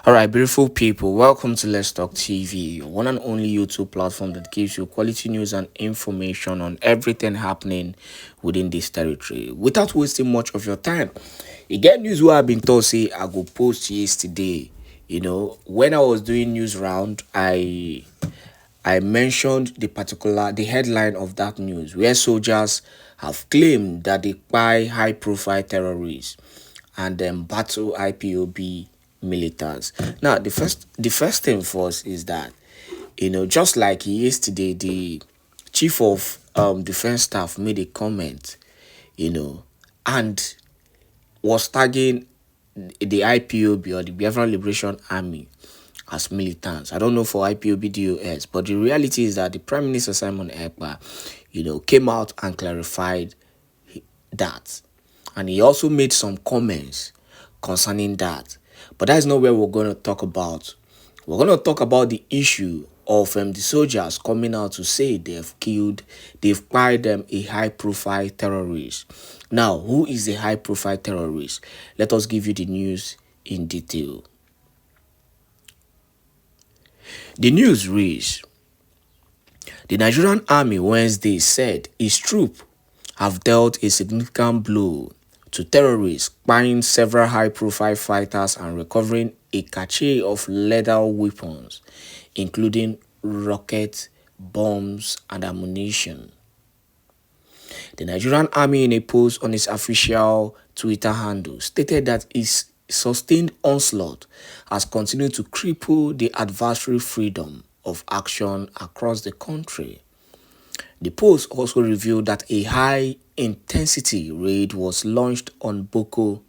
All right, beautiful people, welcome to Let's Talk TV, your one and only YouTube platform that gives you quality news and information on everything happening within this territory. Without wasting much of your time, you get news where I've been told, say, I go post yesterday. When I was doing news round, I mentioned the headline of that news where soldiers have claimed that they buy high profile terrorists and then battle IPOB militants. Now the first thing first is that just like yesterday, the chief of defense staff made a comment, you know, and was tagging the IPOB or the Biafran Liberation Army as militants. I don't know for IPOB DOS, but the reality is that the Prime Minister Simon Ekpa, came out and clarified that. And he also made some comments concerning that. But that's not where we're going to talk about. We're going to talk about the issue of the soldiers coming out to say they've fired a high-profile terrorist. Now, who is the high-profile terrorist? Let us give you the news in detail. The news reads, the Nigerian Army Wednesday said its troops have dealt a significant blow to terrorists, buying several high-profile fighters and recovering a cache of lethal weapons, including rockets, bombs, and ammunition. The Nigerian Army, in a post on its official Twitter handle, stated that its sustained onslaught has continued to cripple the adversary freedom of action across the country. The post also revealed that a high-intensity raid was launched on Boko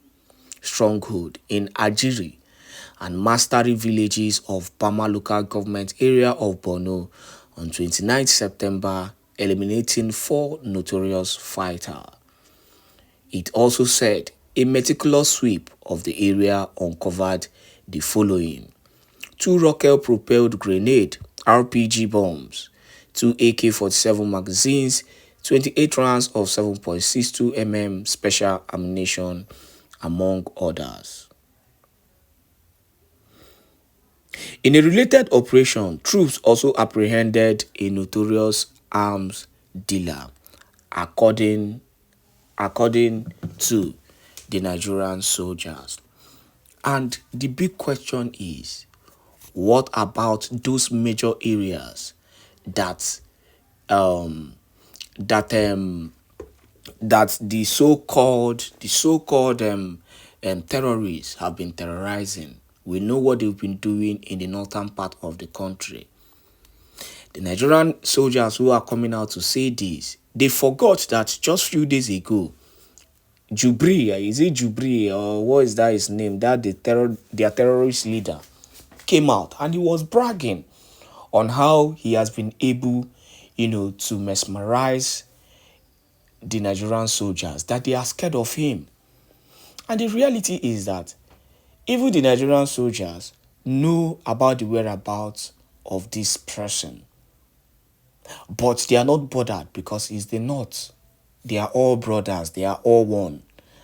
stronghold in Ajiri and Mastari villages of Bama local government area of Borno on 29 September, eliminating 4 notorious fighters. It also said a meticulous sweep of the area uncovered the following: 2 rocket-propelled grenade RPG bombs, 2 AK-47 magazines, 28 rounds of 7.62 mm special ammunition, among others. In a related operation, troops also apprehended a notorious arms dealer, according to the Nigerian soldiers. And the big question is, what about those major areas that the so-called terrorists have been terrorizing? We know what they've been doing in the northern part of the country. The Nigerian soldiers who are coming out to say this, they forgot that just few days ago, Jubri, or what is that his name? That their terrorist leader came out and he was bragging on how he has been able, to mesmerize the Nigerian soldiers, that they are scared of him. And the reality is that even the Nigerian soldiers know about the whereabouts of this person. But they are not bothered because he's the North. They are all brothers. They are all one.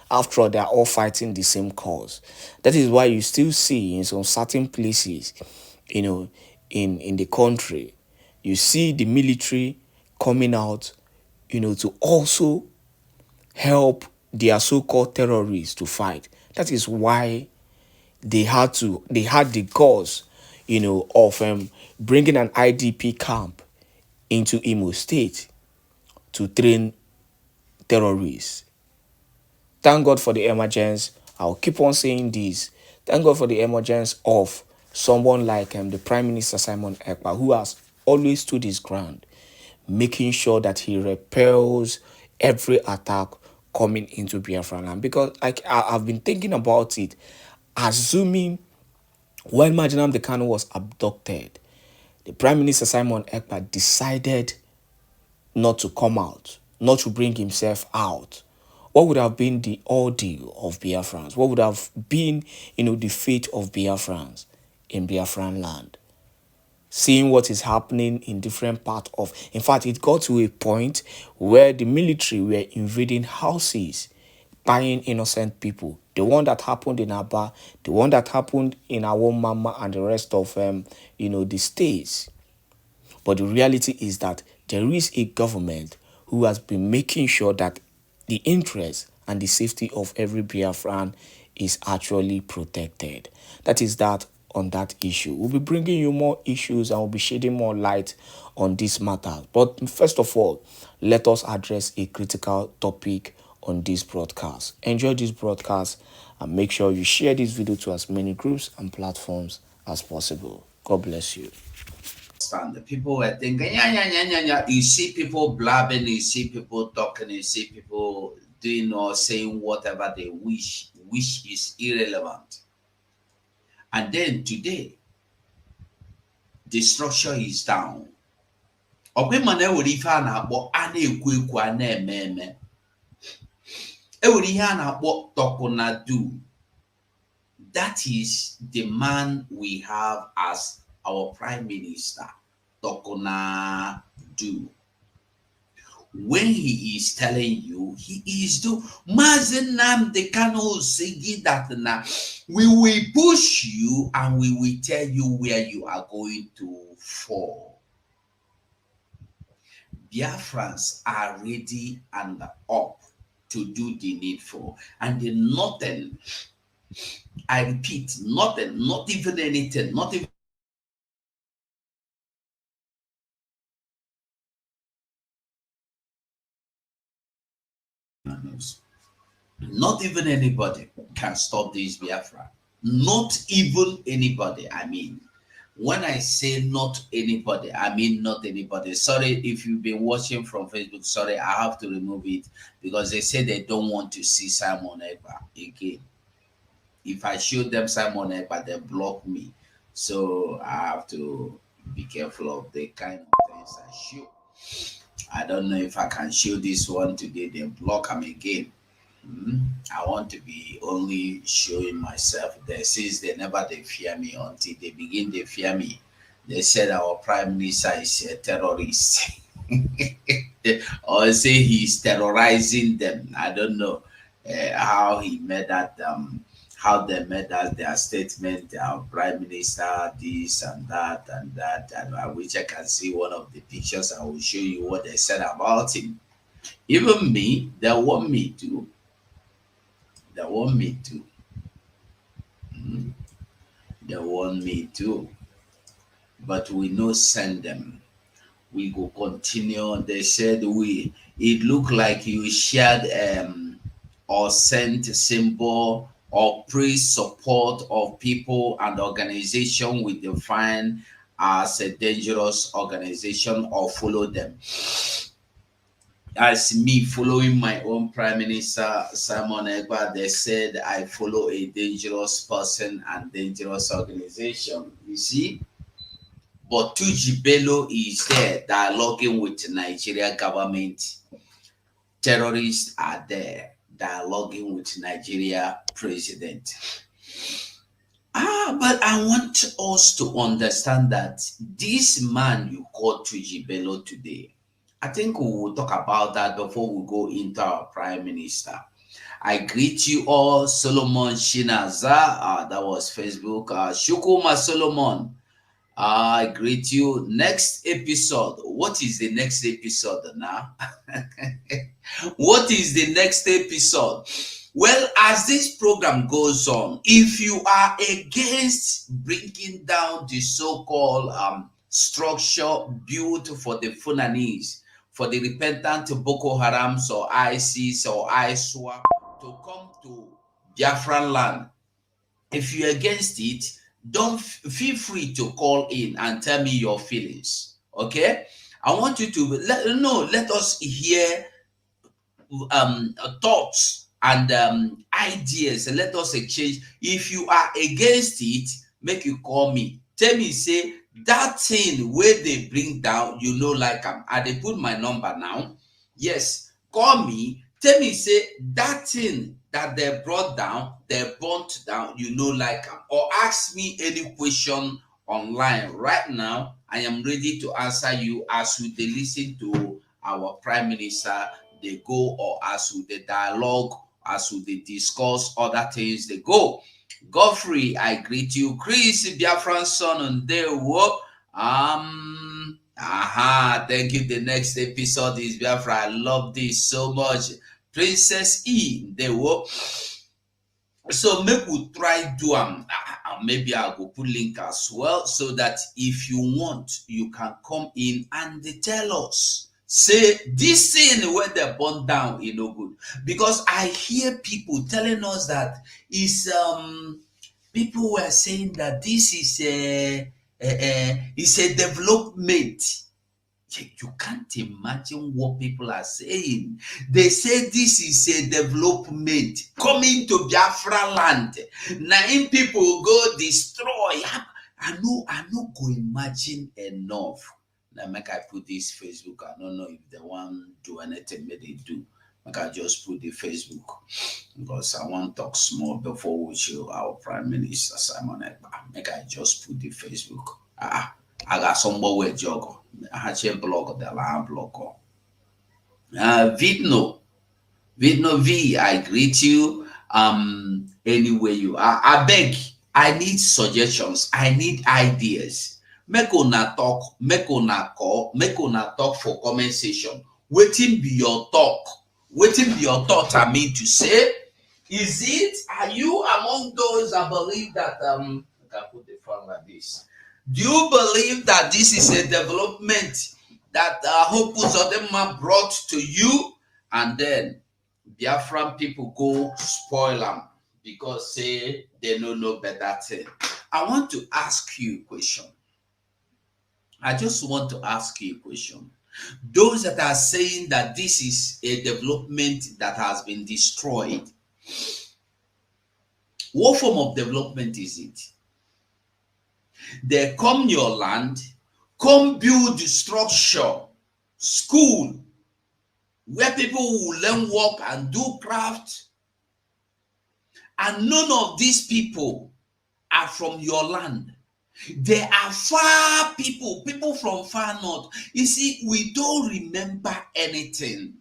After all, they are all fighting the same cause. That is why you still see in some certain places, in the country, you see the military coming out, to also help their so-called terrorists to fight. That is why they had the cause, of bringing an IDP camp into Imo State to train terrorists. Thank God for the emergence. I'll keep on saying this. Thank God for the emergence of someone like the Prime Minister Simon Ekpa, who has always stood his ground, making sure that he repels every attack coming into Biafra land. Because I've been thinking about it, assuming when Majanam Dekano was abducted, the Prime Minister Simon Ekpa decided not to come out, not to bring himself out. What would have been the ordeal of Biafrans? What would have been, the fate of Biafrans in Biafran land? Seeing what is happening in different parts of... In fact, it got to a point where the military were invading houses, buying innocent people. The one that happened in Aba, the one that happened in our mama and the rest of the states. But the reality is that there is a government who has been making sure that the interest and the safety of every Biafran is actually protected. That is that on that issue. We'll be bringing you more issues and we'll be shedding more light on this matter. But first of all, let us address a critical topic on this broadcast. Enjoy this broadcast and make sure you share this video to as many groups and platforms as possible. God bless you. Stand. The people were thinking, yeah, yeah, yeah, yeah, yeah. You see people blabbing, you see people talking, you see people doing or saying whatever they wish, which is irrelevant. And then today, the structure is down. Ọkwa na ewere ife a na-akpọ a na-ekwu ekwu a na-eme eme. Ewere ihe a na-akpọ tọkụnadu. That is the man we have as our prime minister, Tọkụnadu. When he is telling you, he is do Mazen Nnamdi Kanu Sigi that now we will push you and we will tell you where you are going to fall. Biafrans are ready and up to do the needful, and then nothing, I repeat, nothing, not even anything, not even not even anybody can stop this Biafra. Not even anybody. I mean, when I say not anybody, I mean not anybody. Sorry if you've been watching from Facebook. Sorry, I have to remove it because they say they don't want to see Simon Ekpa again. If I show them Simon Ekpa, they block me. So I have to be careful of the kind of things I show. I don't know if I can show this one today. They block him again. I want to be only showing myself there since they fear me until they begin to fear me. They said our prime minister is a terrorist. Or say he's terrorizing them. I don't know how he made that how they made that their statement, our prime minister, this and that. And I wish I can see one of the pictures. I will show you what they said about him. Even me, they want me to. They want me to. They want me to. But we no send them. We go continue. They said it looked like you shared or sent a symbol or praise support of people and organization we define as a dangerous organization or follow them. As me following my own prime minister Simon Ekpa, they said I follow a dangerous person and dangerous organization. You see, but Tuji Bello is there dialoguing with the Nigeria government. Terrorists are there dialoguing with Nigeria president. But I want us to understand that this man you call Tuji Bello today, I think we will talk about that before we go into our prime minister. I greet you all, Solomon Shinaza. That was Facebook. Shukuma Solomon. I greet you. Next episode. What is the next episode now? What is the next episode? Well, as this program goes on, if you are against bringing down the so-called structure built for the Fulanese, for the repentant Boko Harams or ISIS or ISWA to come to Biafran land, if you're against it, don't feel free to call in and tell me your feelings. Okay, I want you to let us hear thoughts and ideas. Let us exchange. If you are against it, make you call me, tell me say that thing where they bring down, you know, like I they put my number now. Yes, call me, tell me say that thing that they brought down, they burnt down, you know, like or ask me any question online right now. I am ready to answer you as we listen to our prime minister they go, or as with the dialogue as we dey discuss other things they go. Godfrey, I greet you. Chris, Biafran son, and Ndewo. Thank you. The next episode is Biafra. I love this so much. Princess E, Ndewo. So make we try do maybe I'll go put link as well, so that if you want, you can come in and they tell us. Say this thing where they burn down, no good. Because I hear people telling us that is people were saying that this is a development. You can't imagine what people are saying. They say this is a development coming to Biafra land. Nine people go destroy. I know go imagine enough. Now make I put this Facebook. I don't know if they want do anything, but they do. Make I just put the Facebook because I want to talk small before we show our Prime Minister Simon Ekpa. Make I just put the Facebook. I got somebody with jogger. I had blog the line blog. Vidno V, I greet you. Anywhere you are, I beg. I need suggestions. I need ideas. Make una talk. Make una call. Make una talk for comment section. Waiting be your talk. Waiting be your thought. I mean to say, is it? Are you among those that believe that I can put the phone like this? Do you believe that this is a development that Hope Uzodinma brought to you, and then Biafran people go spoil them because say they don't know better thing? I want to ask you a question. I just want to ask you a question. Those that are saying that this is a development that has been destroyed, what form of development is it? They come your land, come build structure, school, where people will learn work and do craft. And none of these people are from your land. They are far people from far north. You see, we don't remember anything.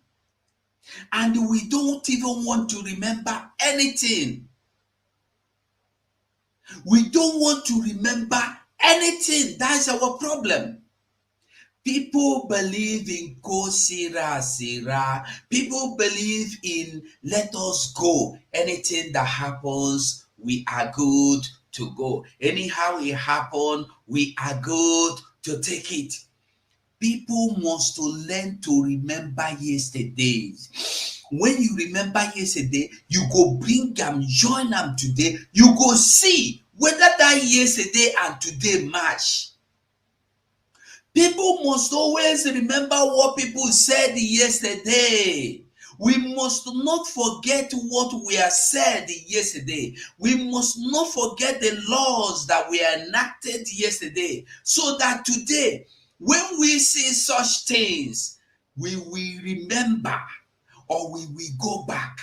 And we don't even want to remember anything. We don't want to remember anything. That's our problem. People believe in go sira sira. People believe in let us go. Anything that happens, we are good to go. Anyhow it happen, we are good to take it. People must to learn to remember yesterdays. When you remember yesterday, you go bring them, join them today. You go see whether that yesterday and today match. People must always remember what people said yesterday. We must not forget what we have said yesterday. We must not forget the laws that we enacted yesterday, so that today, when we see such things, we will remember, or we will go back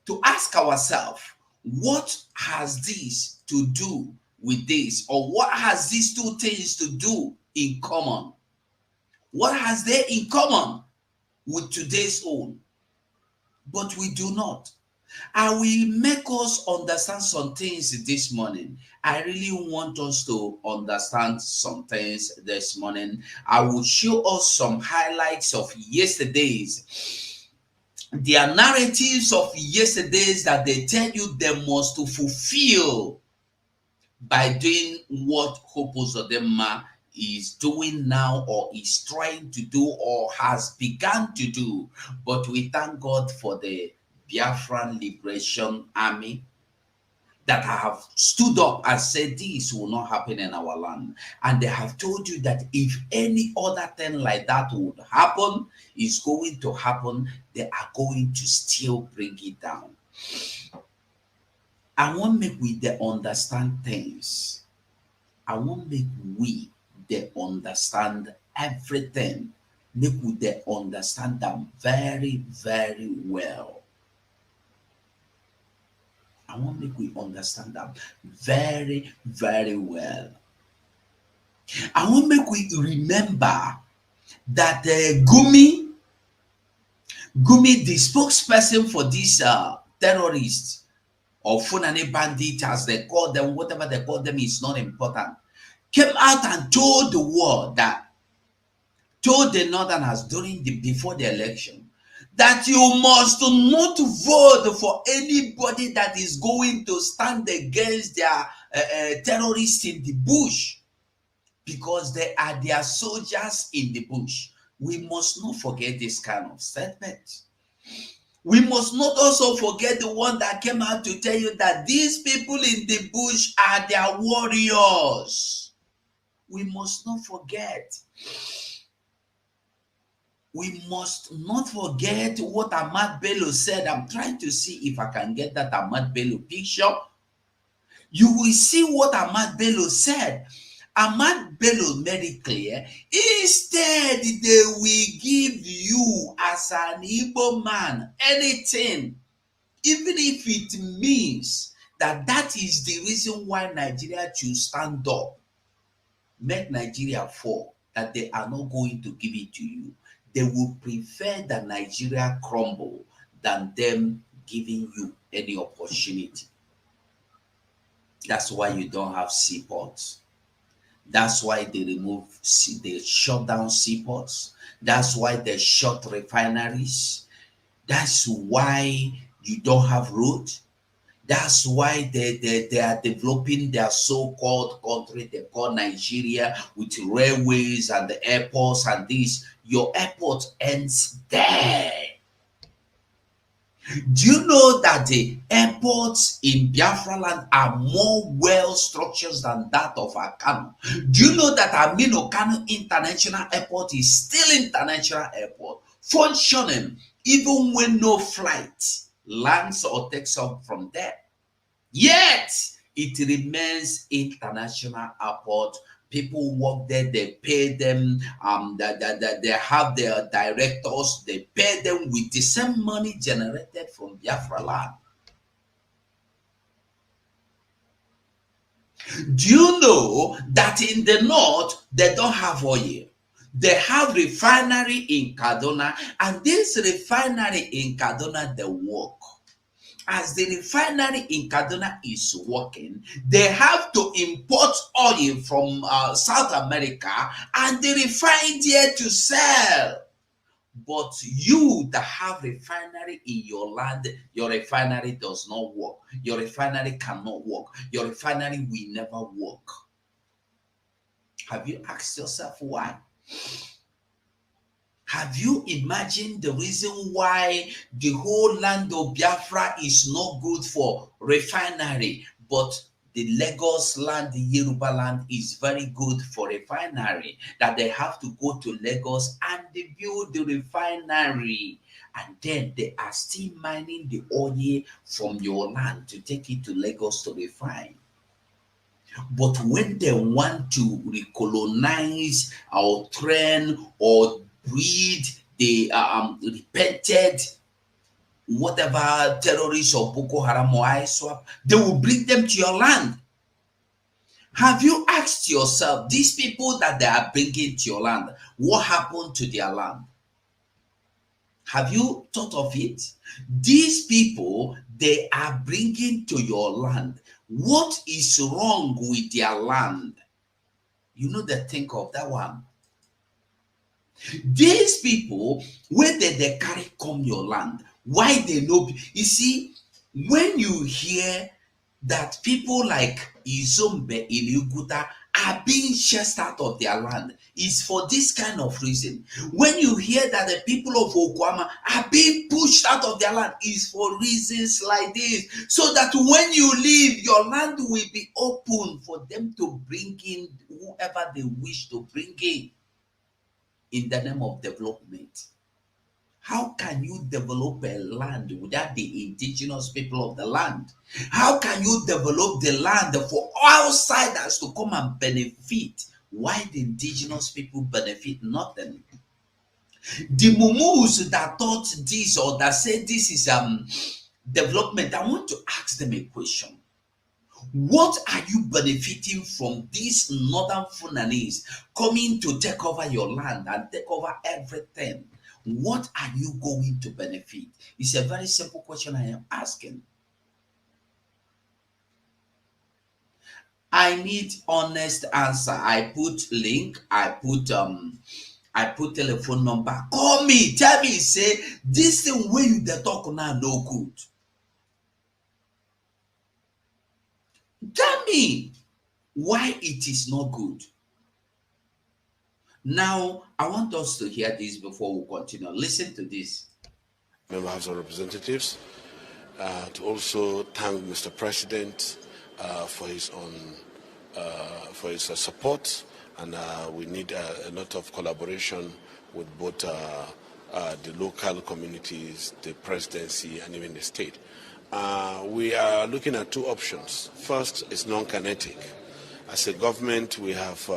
to ask ourselves, what has this to do with this? Or what has these two things to do in common? What has they in common with today's own? But we do not. I will make us understand some things this morning. I really want us to understand some things this morning. I will show us some highlights of yesterday's. Their narratives of yesterday's that they tell you they must to fulfill by doing what Hope Uzodinma is doing now, or is trying to do, or has begun to do. But we thank God for the Biafran Liberation Army that have stood up and said this will not happen in our land. And they have told you that if any other thing like that would happen, is going to happen, they are going to still bring it down. I want make we they understand things. I want make we they understand everything. Make we they understand them very, very well. I want make we understand them very, very well. I want make we remember that Gumi, the spokesperson for this terrorists or Funani bandits, as they call them, whatever they call them, is not important, came out and told the world that, told the Northerners during before the election, that you must not vote for anybody that is going to stand against their terrorists in the bush, because they are their soldiers in the bush. We must not forget this kind of statement. We must not also forget the one that came out to tell you that these people in the bush are their warriors. We must not forget. We must not forget what Ahmad Bello said. I'm trying to see if I can get that Ahmad Bello picture. You will see what Ahmad Bello said. Ahmad Bello made it clear. Instead, they will give you as an Igbo man anything, even if it means that that is the reason why Nigeria should stand up, make Nigeria fall, that they are not going to give it to you. They will prefer that Nigeria crumble than them giving you any opportunity. That's why you don't have seaports. That's why they they shut down seaports. That's why they shut refineries. That's why you don't have roads. That's why they are developing their so-called country they call Nigeria with railways and the airports and this. Your airport ends there. Do you know that the airports in Biafra land are more well structured than that of Akano? Do you know that Aminu Kano International Airport is still international airport, functioning even when no flight lands or takes off from there? Yet it remains international airport. People work there, they pay them, they have their directors, they pay them with the same money generated from Biafra land. Do you know that in the north they don't have oil? They have refinery in Kaduna, and this refinery in Kaduna they work. As the refinery in Kaduna is working, they have to import oil from South America and they refine there to sell. But you that have refinery in your land, your refinery does not work. Your refinery cannot work. Your refinery will never work. Have you asked yourself why? Have you imagined the reason why the whole land of Biafra is not good for refinery, but the Lagos land, the Yoruba land is very good for refinery? That they have to go to Lagos and they build the refinery, and then they are still mining the oil from your land to take it to Lagos to refine. But when they want to recolonize or train or breed the repented whatever terrorists or Boko Haram or ISWAP, they will bring them to your land. Have you asked yourself, these people that they are bringing to your land, what happened to their land? Have you thought of it? These people they are bringing to your land, what is wrong with their land? You know, they think of that one. These people, where they carry come your land, why they know? You see, when you hear that people like Izombe Iliguta are being chased out of their land, is for this kind of reason. When you hear that the people of Okwama are being pushed out of their land, is for reasons like this, so that when you leave, your land will be open for them to bring in whoever they wish to bring in the name of development. How can you develop a land without the indigenous people of the land? How can you develop the land for outsiders to come and benefit? Why the indigenous people benefit nothing? The mumus that thought this or that said this is development, I want to ask them a question. What are you benefiting from these northern Funanis coming to take over your land and take over everything? What are you going to benefit? It's a very simple question I am asking. I need honest answer. I put link, I put telephone number. Call me, tell me, say this thing wey you dey talk now no good. Tell me why it is not good. Now, I want us to hear this before we continue. Listen to this. Member House of Representatives, to also thank Mr. President for his support, and we need a lot of collaboration with both the local communities, the presidency, and even the state. We are looking at two options. First is non-kinetic. As a government, we have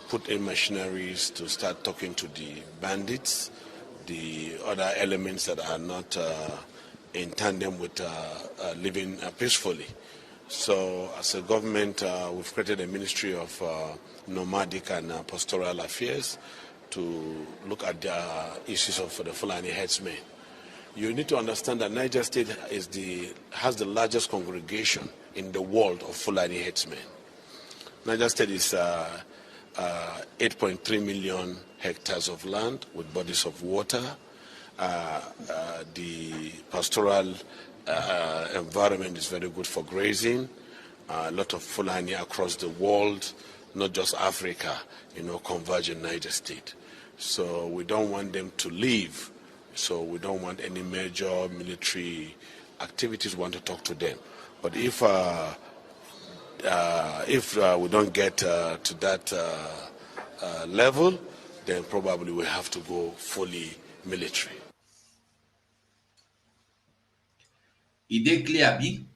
put in machineries to start talking to the bandits, the other elements that are not in tandem with living peacefully. So as a government, we've created a Ministry of Nomadic and Pastoral Affairs to look at the issues of the Fulani headsmen. You need to understand that Niger State has the largest congregation in the world of Fulani headsmen. Niger State is 8.3 million hectares of land with bodies of water. The pastoral environment is very good for grazing. A lot of Fulani across the world, not just Africa, converge in Niger State. So we don't want them to leave. So we don't want any major military activities. We want to talk to them. But if we don't get to that level, then probably we have to go fully military. Is it clear, B?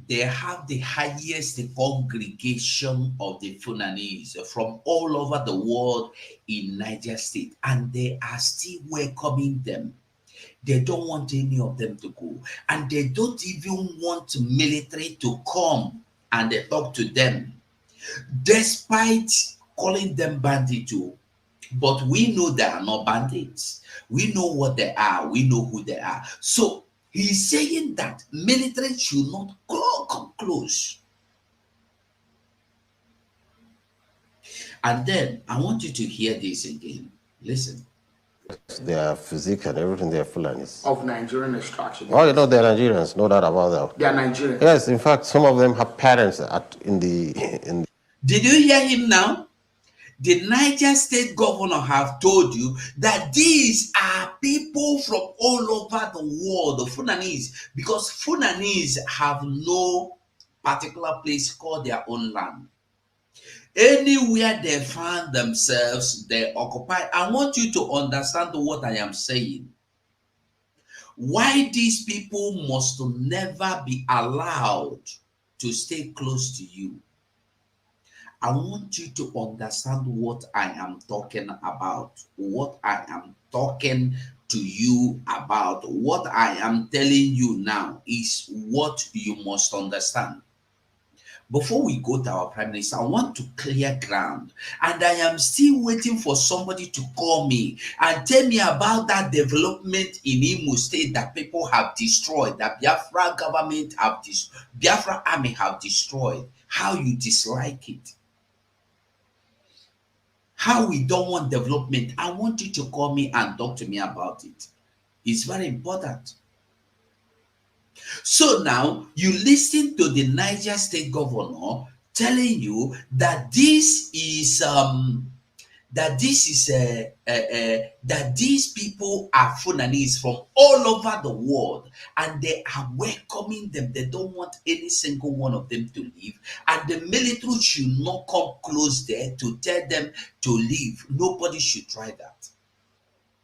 They have the highest congregation of the Fulanese from all over the world in Niger State, and they are still welcoming them. They don't want any of them to go, and they don't even want military to come and they talk to them, despite calling them bandits too. But we know they are not bandits. We know what they are. We know who they are. So he's saying that military should not come close. And then I want you to hear this again. Listen. Their physique and everything, they're Fulanis. Of Nigerian extraction. Oh, they're Nigerians, no doubt about that. They are Nigerians. Yes, in fact, some of them have parents in the. Did you hear him now? The Niger State governor have told you that these are people from all over the world, the Fulanese, because Fulanese have no particular place called their own land. Anywhere they find themselves, they occupy. I want you to understand what I am saying. Why these people must never be allowed to stay close to you. I want you to understand what I am talking about, what I am talking to you about. What I am telling you now is what you must understand. Before we go to our Prime Minister, I want to clear ground. And I am still waiting for somebody to call me and tell me about that development in Imo State that people have destroyed, that Biafra government have Biafra army have destroyed. How you dislike it. How we don't want development. I want you to call me and talk to me about it. It's very important. So now you listen to the Niger State governor telling you that this is that these people are Fulanese from all over the world, and they are welcoming them. They don't want any single one of them to leave, and the military should not come close there to tell them to leave. Nobody should try that.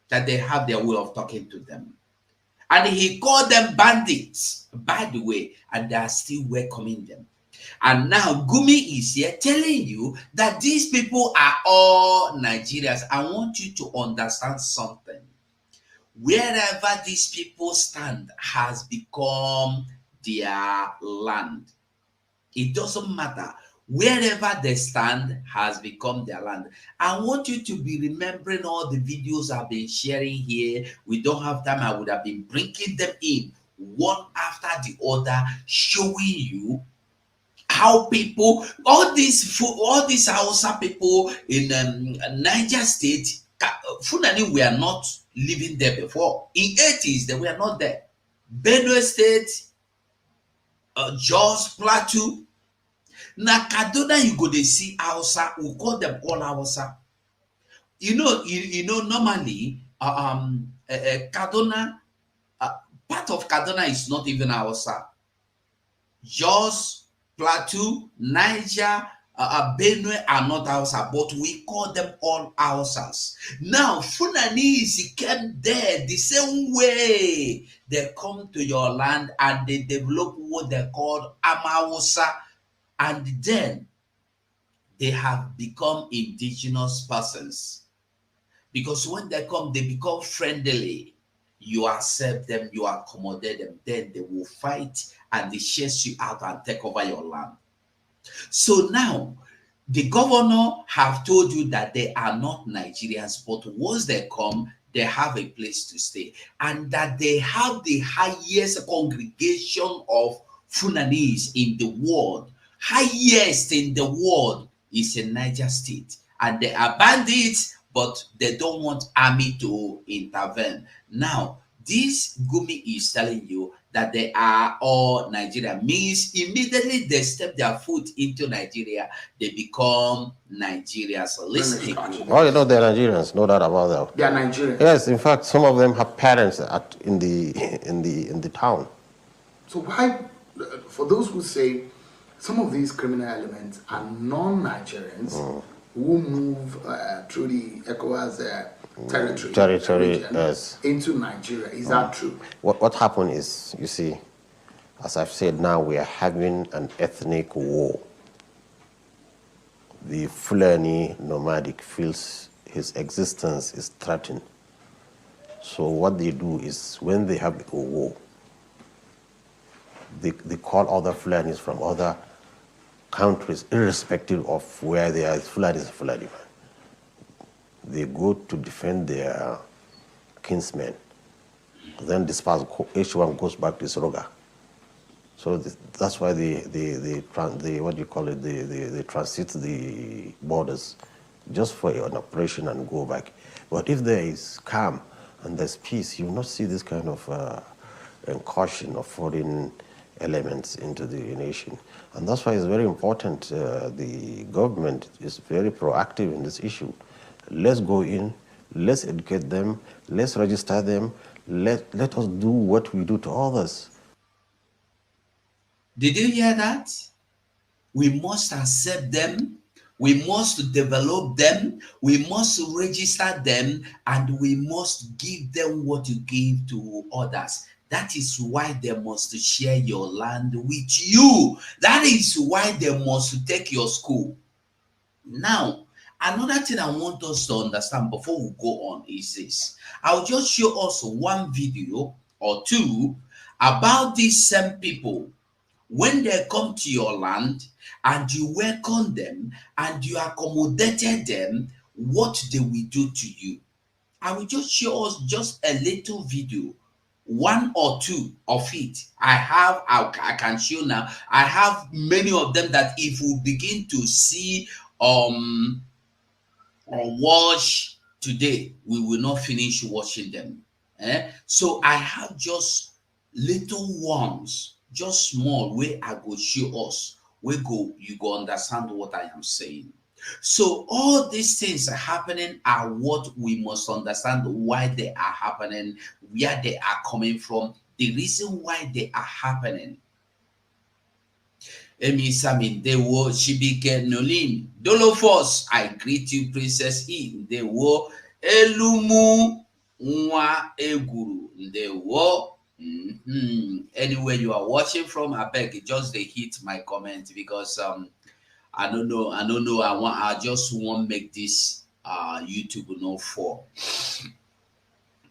That they have their way of talking to them. And he called them bandits, by the way, and they are still welcoming them. And now Gumi is here telling you that these people are all Nigerians. I want you to understand something. Wherever these people stand has become their land. It doesn't matter Wherever they stand has become their land. I want you to be remembering all the videos I've been sharing here. We don't have time. I would have been bringing them in one after the other, showing you how people, all these Hausa people in Niger State, Fulani were not living there before. In 80s, they were not there. Benue State, Jos, Plateau. Now Kaduna, you go they see Hausa. We call them all Hausa. You know normally Kaduna, part of Kaduna is not even Hausa. Jos, Plateau, Niger, Benue are not Hausa, but we call them all Hausas. Now, Fulanese came there the same way. They come to your land and they develop what they call Amausa, and then they have become indigenous persons. Because when they come, they become friendly. You accept them, you accommodate them, then they will fight and they chase you out and take over your land. So now, the governor have told you that they are not Nigerians, but once they come, they have a place to stay, and that they have the highest congregation of Fulanese in the world. Highest in the world is in Niger State, and they are bandits, but they don't want army to intervene. Now, this Gumi is telling you that they are all Nigeria, means immediately they step their foot into Nigeria, they become Nigerians. So listen. Oh, you know they're Nigerians, no doubt about that. They are Nigerians. Yes, in fact, some of them have parents in the town. So why, for those who say some of these criminal elements are non-Nigerians who move through the ECOWAS territory yes, into Nigeria, is that true? What happened is, you see, as I've said, now we are having an ethnic war. The Fulani nomadic feels his existence is threatened. So what they do is, when they have a war, they call other Fulanis from other countries, irrespective of where they are. Fulani is Fulani. They go to defend their kinsmen. Then disperse, each one goes back to Soroga. So that's why they what do you call it? They transit the borders just for an operation and go back. But if there is calm and there's peace, you will not see this kind of incursion of foreign elements into the nation. And that's why it's very important. The government is very proactive in this issue. Let's go in, let's educate them, let's register them, let us do what we do to others. Did you hear that? We must accept them, we must develop them, we must register them, and we must give them what you give to others. That is why they must share your land with you. That is why they must take your school. Now, another thing I want us to understand before we go on is this. I'll just show us one video or two about these same people. When they come to your land and you welcome them and you accommodated them, what they will do to you. I will just show us just a little video, one or two of it. I can show now. I have many of them that if we begin to see or watch today, we will not finish watching them. So I have just little ones, just small, where I go show us, you go understand what I am saying. So all these things are happening are what we must understand why they are happening, where they are coming from, the reason why they are happening. Emi Sami, they were Shibike Nolin. Dolofos, I greet you, Princess E. They were Elumu Nwa Eguru. They were anywhere you are watching from, I beg just they hit my comment because I don't know. I just want to make this YouTube for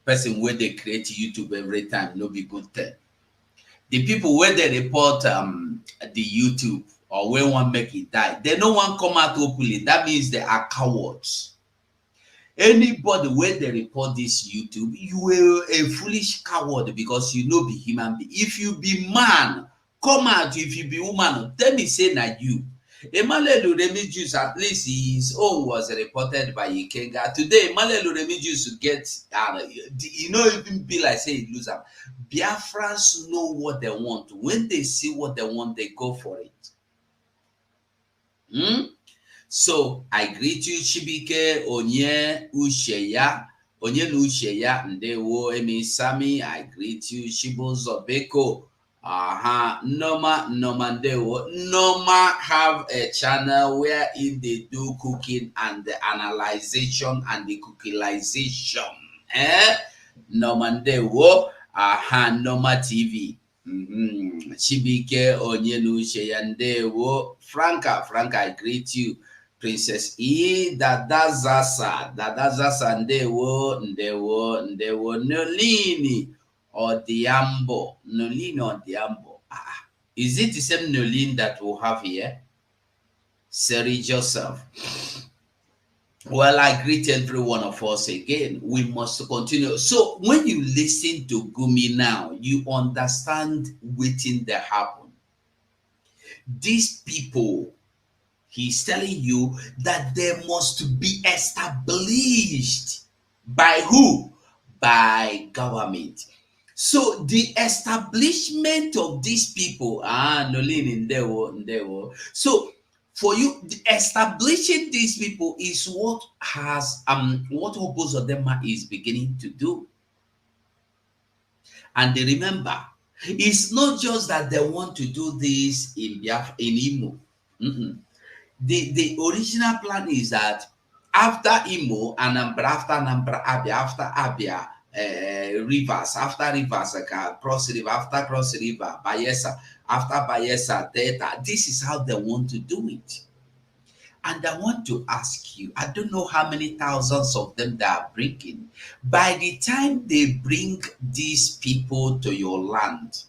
person where they create YouTube every time, no be good thing. The people where they report the YouTube or when one make it die, they no one come out openly. That means they are cowards. Anybody where they report this YouTube, you are a foolish coward because you know be human being. If you be man, come out. If you be woman, tell me say na you. Emmanuel Uremi Juice, at least his own was reported by Ikenga. Today, Emmanuel Uremi Juice get, even be like say he lose am. Biafrans know what they want. When they see what they want, they go for it. So I greet you, Chibike, Onye Usheya, Onye Usheya, Ndewo Emi Sami. I greet you, Shibozo Beko. Norma Ndewo. Norma have a channel where they do cooking and the analyzation and the cookilization. Norma Ndewo. Norma TV. Chibike Onye Usheya, Ndewo. Franca, I greet you. Princess E, Dada Zasa, Ndewo, Nolini Odiambo. Is it the same Nolini that we have here? Seri Joseph. Well, I greet every one of us again. We must continue. So when you listen to Gumi now, you understand waiting that happen. These people, he's telling you that they must be established by who? By government. So the establishment of these people, so for you, establishing these people is what has what Obozodema is beginning to do. And they remember, it's not just that they want to do this in Imo. The original plan is that after Imo, after Abia, Rivers, after Rivers, Cross River, after Cross River, Bayelsa, after Bayelsa, Delta. This is how they want to do it. And I want to ask you, I don't know how many thousands of them they are bringing. By the time they bring these people to your land,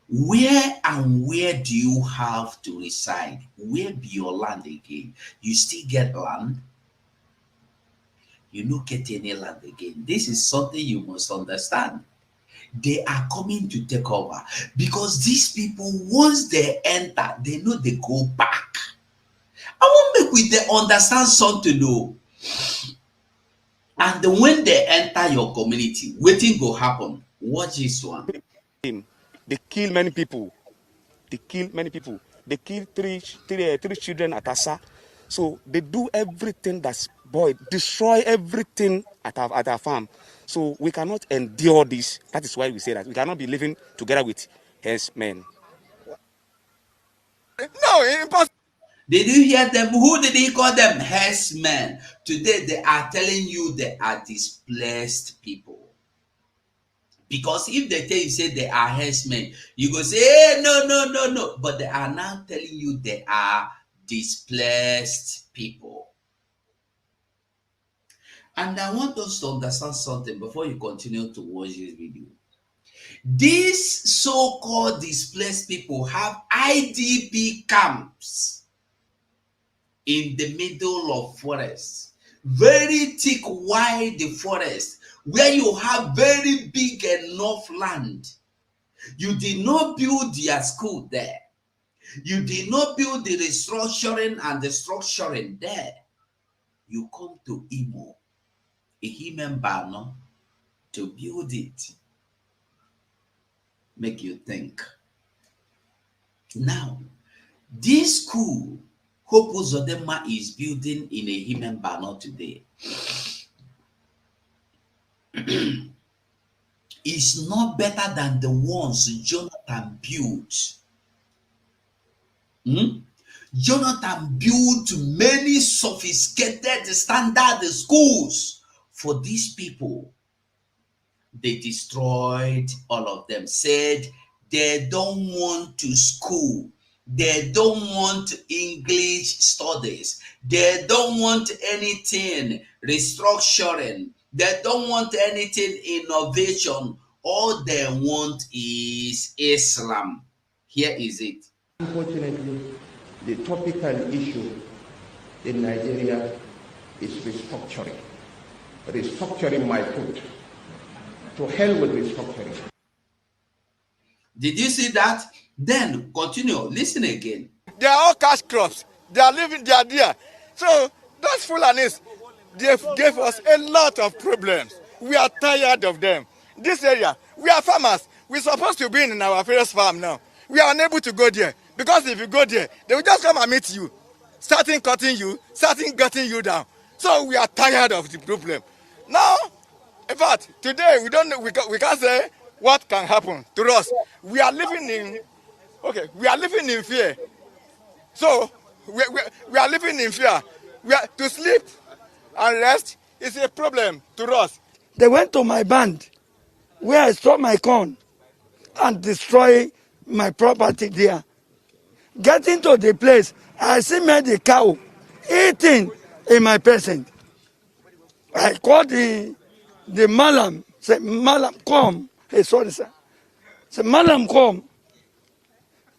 where do you have to reside? Where be your land again? You still get land? You don't get any land again. This is something you must understand. They are coming to take over because these people, once they enter, they know they go back. I want make we they understand something though. And when they enter your community, waiting go happen. Watch this one. They kill many people. They kill three children at Asa. So they do everything that's destroy everything at our farm. So we cannot endure this. That is why we say that we cannot be living together with herdsmen. No, impossible. Did you hear them? Who did he call them? Herdsmen. Today they are telling you they are displaced people. Because if they tell you say they are herdsmen, you go say, hey, no. But they are now telling you they are displaced people. And I want us to understand something before you continue to watch this video. These so-called displaced people have IDP camps in the middle of forest, very thick, wide forest, where you have very big enough land. You did not build their school there. You did not build the restructuring and the structuring there. You come to Imo, a human banner, to build it. Make you think. Now, this school Hope Uzodinma is building in a human banner today is not better than the ones Jonathan built. Jonathan built many sophisticated standard schools for these people. They destroyed all of them, said they don't want to school. They don't want English studies. They don't want anything restructuring. They don't want anything innovation. All they want is Islam. Here is it. Unfortunately, the topical issue in Nigeria is restructuring. Restructuring my foot. To hell with restructuring. Did you see that? Then continue. Listen again. They are all cash crops. They are living, they are there. So those Fulanis, they gave us a lot of problems. We are tired of them. This area, we are farmers. We're supposed to be in our Fearles farm now. We are unable to go there because if you go there, they will just come and meet you, starting cutting you, starting gutting you down. So we are tired of the problem. Now, in fact, today we don't know, we can't say what can happen to us. We are living in fear. So we are living in fear. To sleep and rest is a problem to us. They went to my band where I store my corn and destroy my property there. Getting to the place, I see the cow eating in my presence. I called the malam, say, Malam, come. Hey, sorry, sir. Say, Malam, come.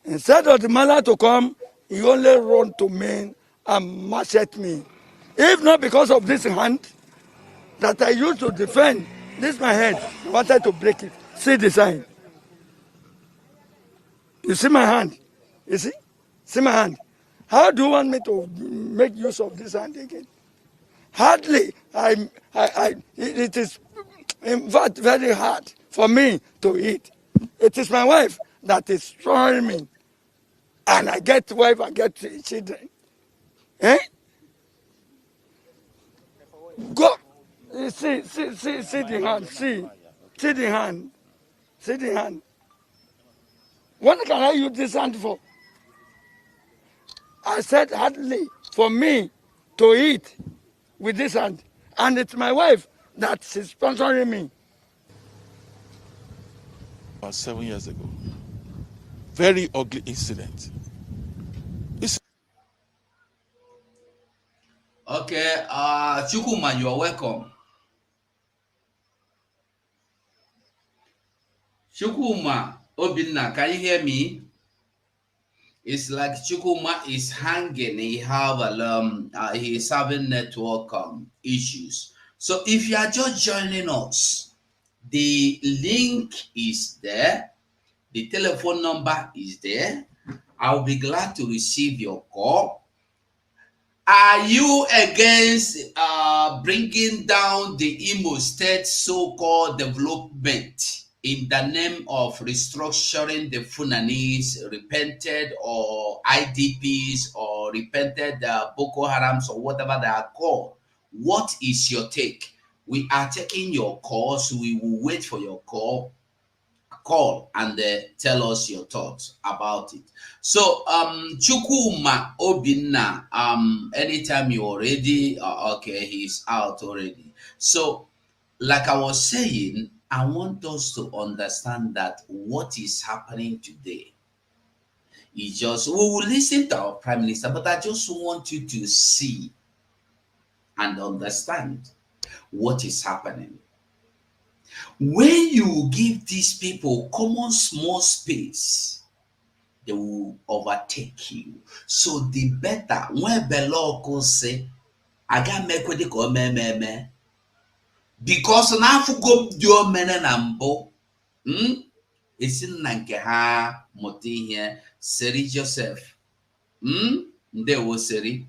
Instead of the malam to come, he only run to me and machete me. If not because of this hand that I used to defend, this my head, he wanted to break it. See the sign. You see my hand? You see? See my hand? How do you want me to make use of this hand again? Hardly. It is, in fact, very hard for me to eat. It is my wife that is throwing me. And I get wife, I get children. Eh? Go. See the hand. See the hand. See the hand. What can I use this hand for? I said hardly for me to eat with this hand. And it's my wife that is sponsoring me. About 7 years ago. Very ugly incident. Okay, Chukuma, you are welcome. Chukuma, Obinna, can you hear me? It's like Chukuma is hanging. He is having network issues. So if you are just joining us, the link is there. The telephone number is there. I'll be glad to receive your call. Are you against bringing down the Imo State so-called development in the name of restructuring the Funanis, repented or IDPs or repented Boko Harams or whatever they are called? What is your take? We are taking your calls. We will wait for your call and tell us your thoughts about it. So Chukuma Obinna, anytime you already okay, he's out already. So like I was saying, I want us to understand that what is happening today is just, we will listen to our prime minister, but I just want you to see and understand what is happening. When you give these people common small space, they will overtake you. So the better, when Beloko say, I got make with the because now for go do menen and bo, it's in Nankeha Moti here, Seri Joseph. They will Seri.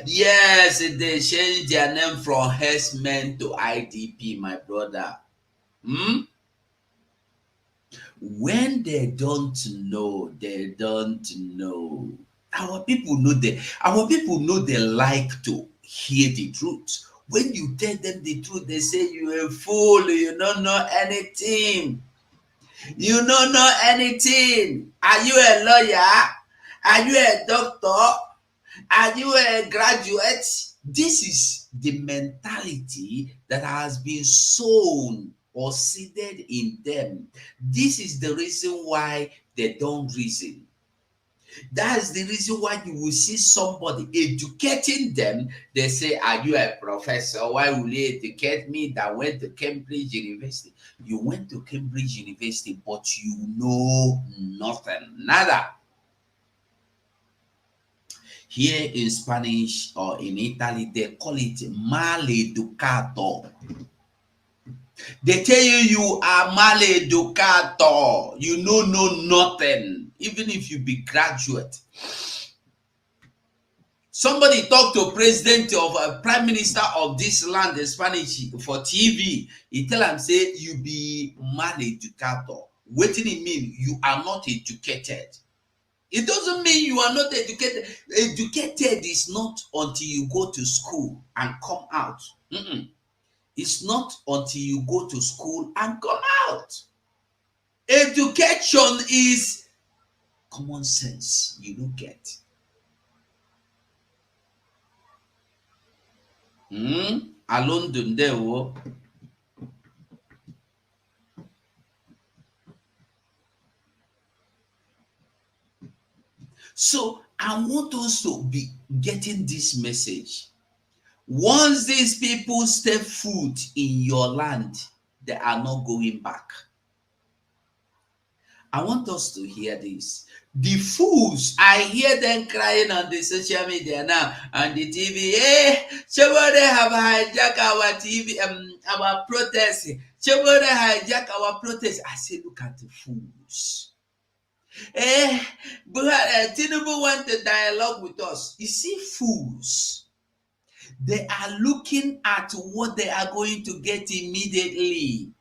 Yes, they changed their name from herdsmen to IDP, my brother. When they don't know, they don't know. Our people know they like to hear the truth. When you tell them the truth, they say you're a fool, you don't know anything. You don't know anything. Are you a lawyer? Are you a doctor? Are you a graduate? This is the mentality that has been sown or seeded in them. This is the reason why they don't reason. That's the reason why you will see somebody educating them. They say, are you a professor? Why will you educate me that went to Cambridge University? You went to Cambridge University, but you know nothing. Nada. Here in Spanish or in Italy, they call it maleducato. They tell you are maleducato. You know nothing, even if you be graduate. Somebody talk to president of a prime minister of this land in Spanish for TV. He tell him say you be maleducato. What do it mean? You are not educated. It doesn't mean you are not educated. Educated is not until you go to school and come out. It's not until you go to school and come out. Education is common sense. You don't get. Alone dunde. So I want us to be getting this message. Once these people step foot in your land, they are not going back. I want us to hear this. The fools, I hear them crying on the social media now, on the TV. Hey, somebody have hijacked our TV, our protest. Somebody hijack our protest. I say, look at the fools. But Tinubu want to dialogue with us. You see, fools. They are looking at what they are going to get immediately.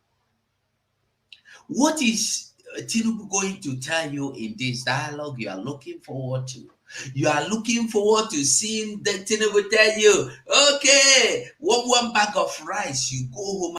What is Tinubu going to tell you in this dialogue you are looking forward to? You are looking forward to seeing the Tinubu tell you, okay, one bag of rice, you go home